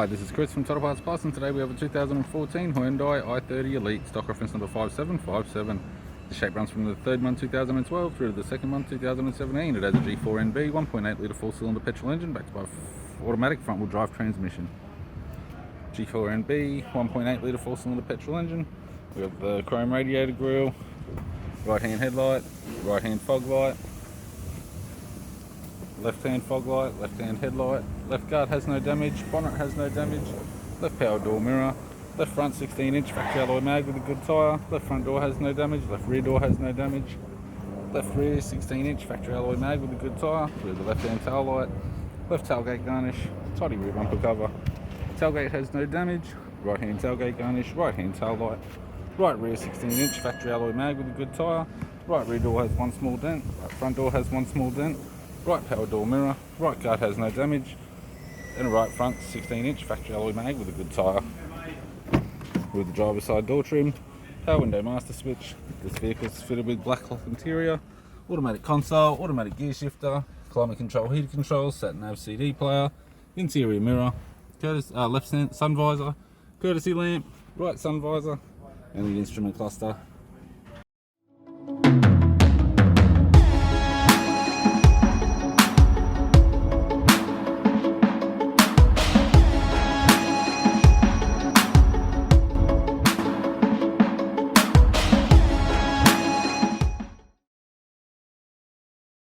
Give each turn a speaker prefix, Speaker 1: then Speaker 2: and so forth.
Speaker 1: Hi, this is Chris from Toyota Parts Plus, and today we have a 2014 Hyundai i30 Elite, stock reference number 5757. The shape runs from the third month 2012 through to the second month 2017. It has a G4NB 1.8 litre 4-cylinder petrol engine backed by automatic front-wheel drive transmission. G4NB 1.8 litre 4-cylinder petrol engine. We have the chrome radiator grille, right-hand headlight, right-hand fog light, left-hand fog light, left-hand headlight, left guard has no damage, bonnet has no damage, left power door mirror, left front 16-inch factory alloy mag with a good tyre, left front door has no damage, left rear door has no damage, left rear 16-inch factory alloy mag with a good tyre, with the left-hand tail light, left tailgate garnish, tidy rear bumper cover, tailgate has no damage, right-hand tailgate garnish, right-hand tail light, right rear 16-inch factory alloy mag with a good tyre, right rear door has one small dent, right front door has one small dent, right power door mirror, right guard has no damage, and a right front 16-inch factory alloy mag with a good tyre. With the driver's side door trim, power window master switch. This vehicle is fitted with black cloth interior, automatic console, automatic gear shifter, climate control, heated controls, satnav CD player, interior mirror, left sun visor, courtesy lamp, right sun visor, and the instrument cluster.